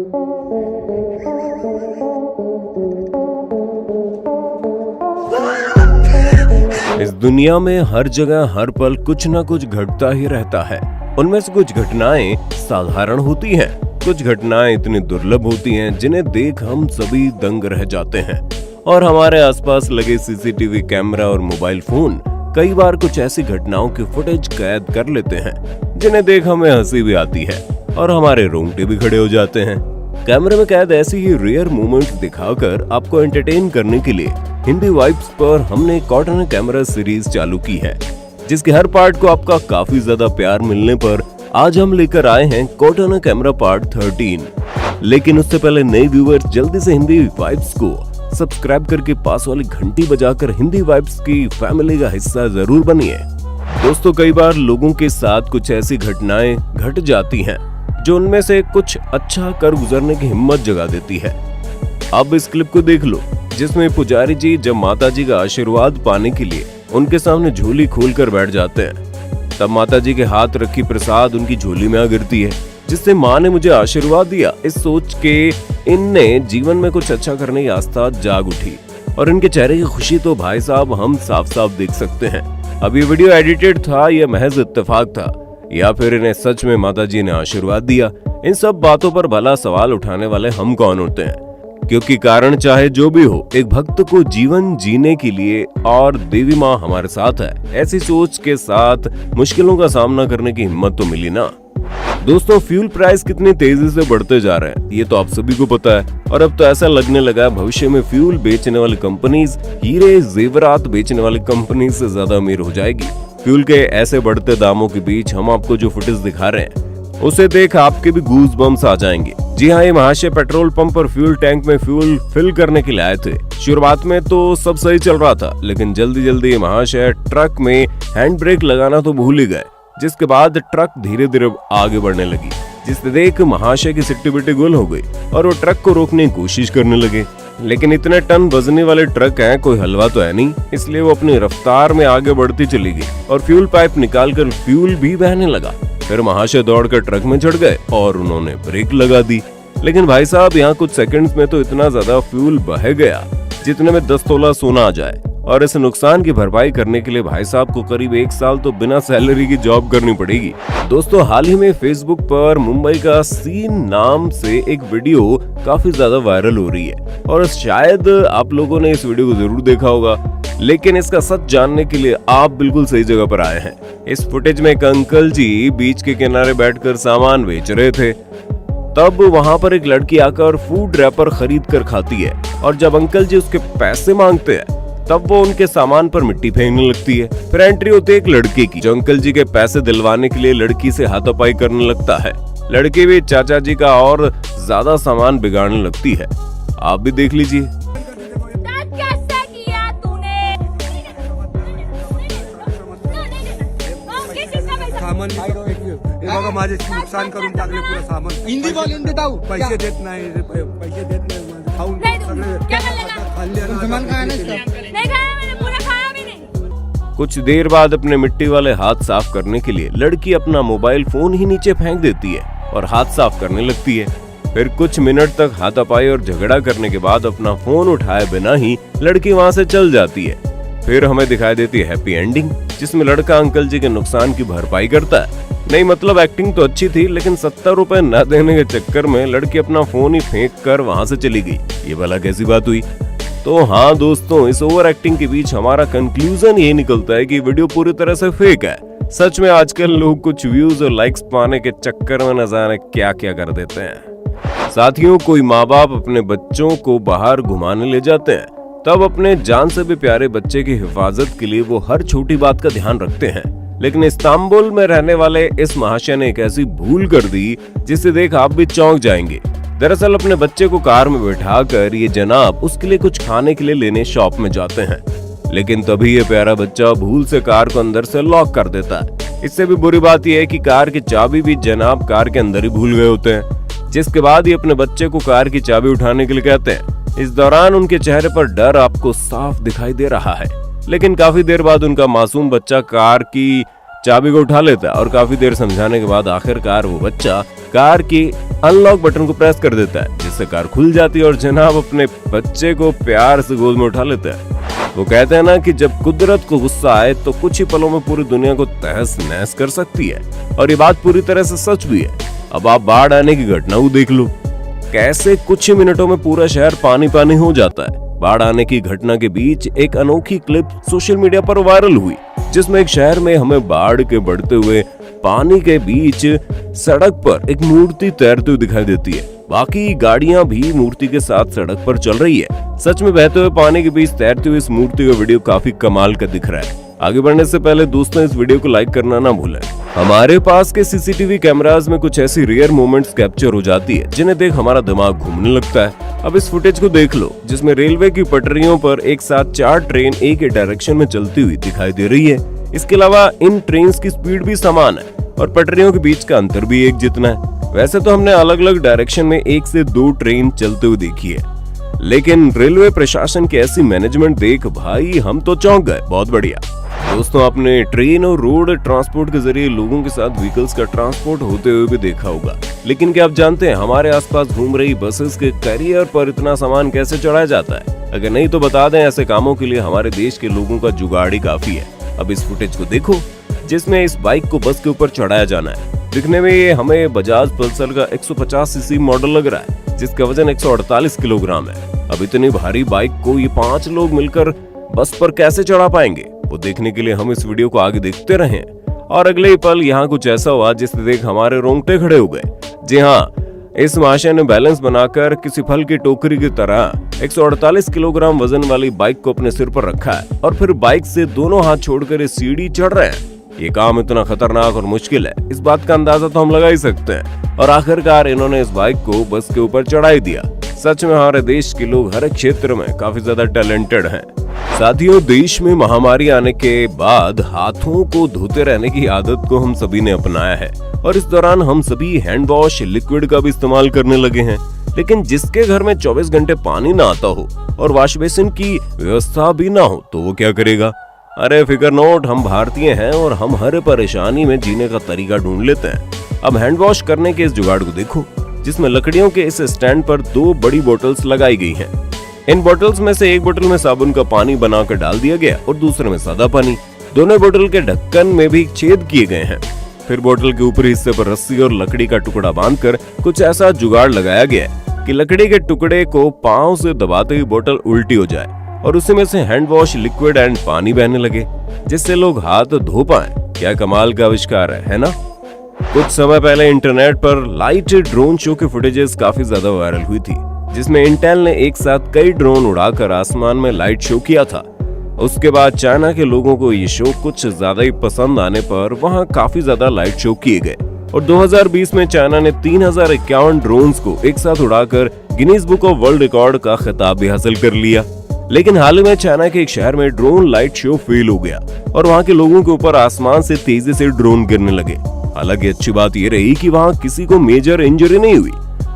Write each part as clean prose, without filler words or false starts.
इस दुनिया में हर जगह हर पल कुछ न कुछ घटता ही रहता है। उनमें से कुछ घटनाएं साधारण होती हैं, कुछ घटनाएं इतनी दुर्लभ होती हैं जिन्हें देख हम सभी दंग रह जाते हैं। और हमारे आसपास लगे सीसीटीवी कैमरा और मोबाइल फोन कई बार कुछ ऐसी घटनाओं की फुटेज कैद कर लेते हैं जिन्हें देख हमें हंसी भी आती है और हमारे रोंगटे भी खड़े हो जाते हैं। कैमरे में कैद ऐसी ही रेयर मोमेंट दिखाकर आपको एंटरटेन करने के लिए हिंदी वाइब्स पर हमने कॉटन कैमरा सीरीज चालू की है, जिसके हर पार्ट को आपका काफी ज्यादा प्यार मिलने पर आज हम लेकर आए हैं कॉटन कैमरा पार्ट 13। लेकिन उससे पहले नए व्यूअर्स जल्दी से हिंदी वाइब्स को सब्सक्राइब करके पास वाली घंटी बजाकर हिंदी वाइब्स की फैमिली का हिस्सा जरूर बनिए। दोस्तों, कई बार लोगों के साथ कुछ ऐसी घटनाएं घट जाती हैं जो उनमें से कुछ अच्छा कर गुजरने की हिम्मत जगा देती है। अब इस क्लिप को देख लो, जिसमें पुजारी जी जब माता जी का आशीर्वाद पाने के लिए उनके सामने झोली खोलकर बैठ जाते हैं, तब माता जी के हाथ रखी प्रसाद उनकी झोली में आ गिरती है, जिससे माँ ने मुझे आशीर्वाद दिया। इस सोच के इनने जीवन में कुछ अच्छा करने की आस्था जाग उठी और इनके चेहरे की खुशी तो भाई साहब हम साफ साफ देख सकते हैं। अब ये वीडियो एडिटेड था या महज इत्तेफाक था, या फिर इन्हें सच में माता जी ने आशीर्वाद दिया? इन सब बातों पर भला सवाल उठाने वाले हम कौन होते हैं? क्योंकि कारण चाहे जो भी हो, एक भक्त को जीवन जीने के लिए और देवी माँ हमारे साथ है, ऐसी सोच के साथ मुश्किलों का सामना करने की हिम्मत तो मिली ना। दोस्तों, फ्यूल प्राइस कितनी तेजी से बढ़ते जा रहे हैं ये तो आप सभी को पता है, और अब तो ऐसा लगने लगा है भविष्य में फ्यूल बेचने वाली कंपनीज हीरे जेवरात बेचने वाली कंपनी से ज्यादा अमीर हो जाएगी। फ्यूल के ऐसे बढ़ते दामों के बीच हम आपको जो फुटेज दिखा रहे हैं उसे देख आपके भी गूज बम्स आ जाएंगे। जी हाँ, ये महाशय पेट्रोल पंप पर फ्यूल टैंक में फ्यूल फिल करने के लिए आए थे। शुरुआत में तो सब सही चल रहा था, लेकिन जल्दी जल्दी ये महाशय ट्रक में हैंड ब्रेक लगाना तो भूल ही गए, जिसके बाद ट्रक धीरे धीरे आगे बढ़ने लगी, जिससे देख महाशय की सिट्टी बिट्टी गुल हो गई और वो ट्रक को रोकने की कोशिश करने लगे। लेकिन इतने टन वजनी वाले ट्रक हैं, कोई हलवा तो है नहीं, इसलिए वो अपनी रफ्तार में आगे बढ़ती चली गई और फ्यूल पाइप निकालकर फ्यूल भी बहने लगा। फिर महाशय दौड़कर ट्रक में चढ़ गए और उन्होंने ब्रेक लगा दी। लेकिन भाई साहब, यहाँ कुछ सेकंड्स में तो इतना ज्यादा फ्यूल बह गया जितने में 10 तोला सोना आ जाए, और इस नुकसान की भरपाई करने के लिए भाई साहब को करीब 1 साल तो बिना सैलरी की जॉब करनी पड़ेगी। दोस्तों, हाल ही में फेसबुक पर मुंबई का सीन नाम से एक वीडियो काफी ज्यादा वायरल हो रही है और शायद आप लोगों ने इस वीडियो को जरूर देखा होगा, लेकिन इसका सच जानने के लिए आप बिल्कुल सही जगह पर आए हैं। इस फुटेज में एक अंकल जी बीच के किनारे बैठकर सामान बेच रहे थे। तब वहां पर एक लड़की आकर फूड रैपर खरीद कर खाती है, और जब अंकल जी उसके पैसे मांगते हैं तब वो उनके सामान पर मिट्टी फेंकने लगती है। फिर एंट्री होती है एक लड़के की, जो अंकल जी के पैसे दिलवाने के लिए लड़की से हाथापाई करने लगता है। लड़की भी चाचा जी का और ज्यादा सामान बिगाड़ने लगती है। आप भी देख लीजिए। माझे नुकसान करून टाकले पुरं सामान। हिंदी बोल, हिंदी दाऊ पैसे देत नाही, पैसे देत नाही, खाऊन कुछ देर बाद अपने मिट्टी वाले हाथ साफ करने के लिए लड़की अपना मोबाइल फोन ही नीचे फेंक देती है और हाथ साफ करने लगती है। फिर कुछ मिनट तक हाथापाई और झगड़ा करने के बाद अपना फोन उठाए बिना ही लड़की वहां से चल जाती है। फिर हमें दिखाई देती है हैप्पी एंडिंग, जिसमें लड़का अंकल जी के नुकसान की भरपाई करता है। नहीं, मतलब एक्टिंग तो अच्छी थी, लेकिन 70 रुपए न देने के चक्कर में लड़की अपना फोन ही फेंक कर वहां से चली गई। ये भला कैसी बात हुई? तो हाँ दोस्तों, इस ओवर एक्टिंग के बीच हमारा कंक्लूजन यही निकलता है कि वीडियो पूरी तरह से फेक है। सच में आजकल लोग कुछ व्यूज और लाइक्स पाने के चक्कर में न जाने क्या क्या कर देते हैं। साथियों, कोई माँ बाप अपने बच्चों को बाहर घुमाने ले जाते हैं, तब अपने जान से भी प्यारे बच्चे की हिफाजत के लिए वो हर छोटी बात का ध्यान रखते हैं। लेकिन इस्तांबुल में रहने वाले इस महाशय ने एक ऐसी भूल कर दी जिसे देख आप भी चौंक जाएंगे। दरअसल अपने बच्चे को कार में बैठाकर ये जनाब उसके लिए कुछ खाने के लिए लेने शॉप में जाते हैं, लेकिन तभी ये प्यारा बच्चा भूल से कार को अंदर से लॉक कर देता है। इससे भी बुरी बात यह है कि कार की चाबी भी जनाब कार के अंदर ही भूल गए होते हैं, जिसके बाद ही अपने बच्चे को कार की चाबी उठाने के लिए कहते हैं। इस दौरान उनके चेहरे पर डर आपको साफ दिखाई दे रहा है, लेकिन काफी देर बाद उनका मासूम बच्चा कार की चाबी को उठा लेता है और काफी देर समझाने के बाद आखिरकार वो बच्चा कार की अनलॉक बटन को प्रेस कर देता है, जिससे कार खुल जाती है और जनाब अपने बच्चे को प्यार से गोद में उठा लेता है। वो कहते हैं ना कि जब कुदरत को गुस्सा आए तो कुछ ही पलों में पूरी दुनिया को तहस नहस कर सकती है, और ये बात पूरी तरह से सच भी है। अब आप बाढ़ आने की घटना को देख लो, कैसे कुछ ही मिनटों में पूरा शहर पानी पानी हो जाता है। बाढ़ आने की घटना के बीच एक अनोखी क्लिप सोशल मीडिया पर वायरल हुई, जिसमें एक शहर में हमें बाढ़ के बढ़ते हुए पानी के बीच सड़क पर एक मूर्ति तैरती हुई दिखाई देती है। बाकी गाड़ियां भी मूर्ति के साथ सड़क पर चल रही है। सच में बहते हुए पानी के बीच तैरती हुई इस मूर्ति का वीडियो काफी कमाल का दिख रहा है। आगे बढ़ने से पहले दोस्तों इस वीडियो को लाइक करना ना भूलें। हमारे पास के सीसीटीवी कैमरास में कुछ ऐसी रेयर मोमेंट्स कैप्चर हो जाती है जिन्हें देख हमारा दिमाग घूमने लगता है। अब इस फुटेज को देख लो, जिसमें रेलवे की पटरियों पर एक साथ 4 ट्रेन एक ही डायरेक्शन में चलती हुई दिखाई दे रही है। इसके अलावा इन ट्रेन की स्पीड भी समान है और पटरियों के बीच का अंतर भी एक जितना है। वैसे तो हमने अलग अलग डायरेक्शन में 1 से 2 ट्रेन चलते हुए देखी है, लेकिन रेलवे प्रशासन की ऐसी मैनेजमेंट देख भाई हम तो चौंक गए। बहुत बढ़िया। दोस्तों, आपने ट्रेन और रोड ट्रांसपोर्ट के जरिए लोगों के साथ व्हीकल्स का ट्रांसपोर्ट होते हुए भी देखा होगा, लेकिन क्या आप जानते हैं हमारे आसपास घूम रही बसेस के कैरियर पर इतना सामान कैसे चढ़ाया जाता है? अगर नहीं तो बता दें, ऐसे कामों के लिए हमारे देश के लोगों का जुगाड़ ही काफी है। अब इस फुटेज को देखो, जिसमें इस बाइक को बस के ऊपर चढ़ाया जाना है। दिखने में ये हमें बजाज पल्सर का 150 सीसी मॉडल लग रहा है, जिसका वजन 148 किलोग्राम है। अब इतनी भारी बाइक को ये 5 लोग मिलकर बस पर कैसे चढ़ा पाएंगे, वो देखने के लिए हम इस वीडियो को आगे देखते रहें। और अगले ही पल यहाँ कुछ ऐसा हुआ जिससे देख हमारे रोंगटे खड़े हो गए। जी हाँ, इस महाशय ने बैलेंस बनाकर किसी फल की टोकरी की तरह 148 किलोग्राम वजन वाली बाइक को अपने सिर पर रखा है और फिर बाइक से दोनों हाथ छोड़कर ये सीढ़ी चढ़ रहे हैं। ये काम इतना खतरनाक और मुश्किल है, इस बात का अंदाजा तो हम लगा ही सकते हैं। और आखिरकार इन्होंने इस बाइक को बस के ऊपर चढ़ाई दिया। सच में हमारे देश के लोग हर एक क्षेत्र में काफी ज्यादा टैलेंटेड हैं। साथियों, देश में महामारी आने के बाद हाथों को धोते रहने की आदत को हम सभी ने अपनाया है और इस दौरान हम सभी हैंड वॉश लिक्विड का भी इस्तेमाल करने लगे हैं। लेकिन जिसके घर में 24 घंटे पानी ना आता हो और वॉश बेसिन की व्यवस्था भी ना हो तो वो क्या करेगा? अरे फिकर नोट, हम भारतीय हैं और हम हर परेशानी में जीने का तरीका ढूंढ लेते हैं। अब हैंड वॉश करने के इस जुगाड़ को देखो, जिसमें लकड़ियों के इस स्टैंड पर 2 बड़ी बोतल्स लगाई गई हैं। इन बोतल्स में से एक बोतल में साबुन का पानी बनाकर डाल दिया गया और दूसरे में सादा पानी। दोनों बोतल के ढक्कन में भी छेद किए गए हैं। फिर बोतल के ऊपरी हिस्से पर रस्सी और लकड़ी का टुकड़ा बांधकर कुछ ऐसा जुगाड़ लगाया गया है कि लकड़ी के टुकड़े को पांव से दबाते ही बोतल उल्टी हो जाए और उसी में से हैंड वॉश लिक्विड एंड पानी बहने लगे, जिससे लोग हाथ धो पाएं। क्या कमाल का आविष्कार है ना? कुछ समय पहले इंटरनेट पर लाइट ड्रोन शो की फुटेजेस काफी ज्यादा वायरल हुई थी, जिसमें इंटेल ने एक साथ कई ड्रोन उड़ाकर आसमान में लाइट शो किया था। उसके बाद चाइना के लोगों को ये शो कुछ ज्यादा ही पसंद आने पर वहां काफी ज्यादा लाइट शो किए गए और 2020 में चाइना ने 3051 ड्रोन्स को एक साथ उड़ाकर Guinness book of world record का खिताब भी हासिल कर लिया। लेकिन हाल ही में चाइना के एक शहर में ड्रोन लाइट शो फेल हो गया और वहां के लोगों के ऊपर आसमान से तेजी से ड्रोन गिरने लगे। हालांकि अच्छी बात यह रही कि वहां किसी को मेजर इंजरी नहीं हुई,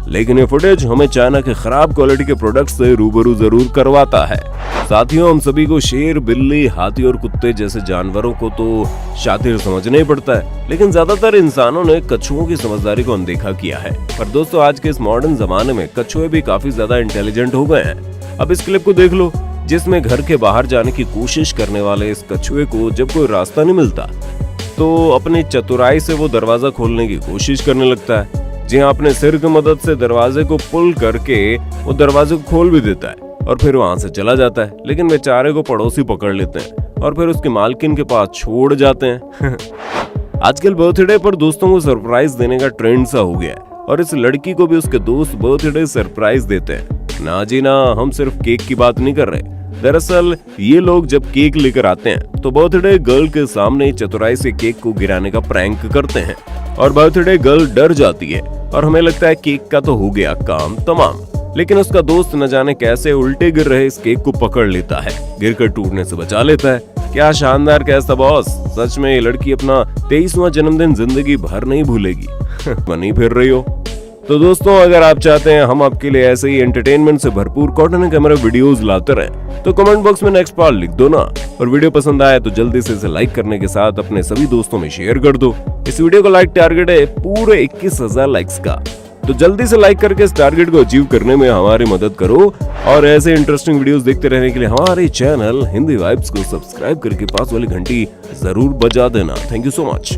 लेकिन ये फुटेज हमें चाइना के खराब क्वालिटी के प्रोडक्ट से रूबरू जरूर करवाता है। साथियों, हम सभी को शेर, बिल्ली, हाथी और कुत्ते जैसे जानवरों को तो शातिर समझना ही पड़ता है, लेकिन ज्यादातर इंसानों ने कछुओं की समझदारी को अनदेखा किया है। पर दोस्तों, आज के इस मॉडर्न जमाने में कछुए भी काफी ज्यादा इंटेलिजेंट हो गए हैं। अब इस क्लिप को देख लो, जिसमें घर के बाहर जाने की कोशिश करने वाले इस कछुए को जब कोई रास्ता नहीं मिलता तो अपनी चतुराई से वो दरवाजा खोलने की कोशिश करने लगता है। जी हाँ, अपने सिर की मदद से दरवाजे को पुल करके वो दरवाजे को खोल भी देता है और फिर वहां से चला जाता है। लेकिन बेचारे को पड़ोसी पकड़ लेते हैं और फिर उसकी मालकिन के पास छोड़ जाते हैं। आजकल बर्थडे पर दोस्तों को सरप्राइज देने का ट्रेंड सा हो गया है और इस लड़की को भी उसके दोस्त बर्थडे सरप्राइज देते हैं। ना जी ना, हम सिर्फ केक की बात नहीं कर रहे। दरअसल ये लोग जब केक लेकर आते हैं तो बर्थडे गर्ल के सामने चतुराई से केक को गिराने का प्रैंक करते हैं और बर्थडे गर्ल डर जाती है और हमें लगता है केक का तो हो गया काम तमाम। लेकिन उसका दोस्त न जाने कैसे उल्टे गिर रहे इस केक को पकड़ लेता है, गिरकर टूटने से बचा लेता है। क्या शानदार कैसा बॉस! सच में ये लड़की अपना 23वां जन्मदिन जिंदगी भर नहीं भूलेगी। बनी फिर रही हो। तो दोस्तों, अगर आप चाहते हैं हम आपके लिए ऐसे ही एंटरटेनमेंट से भरपूर कॉटन कैमरा वीडियोस लाते रहें, तो कमेंट बॉक्स में नेक्स्ट पार्ट लिख दो ना। और वीडियो पसंद आए तो जल्दी से इसे लाइक करने के साथ अपने सभी दोस्तों में शेयर कर दो। इस वीडियो का लाइक टारगेट है पूरे 21,000 लाइक्स का, तो जल्दी से लाइक करके इस टारगेट को अचीव करने में हमारी मदद करो। और ऐसे इंटरेस्टिंग वीडियोस देखते रहने के लिए हमारे चैनल हिंदी वाइब्स को सब्सक्राइब करके पास वाली घंटी जरूर बजा देना। Thank you so much.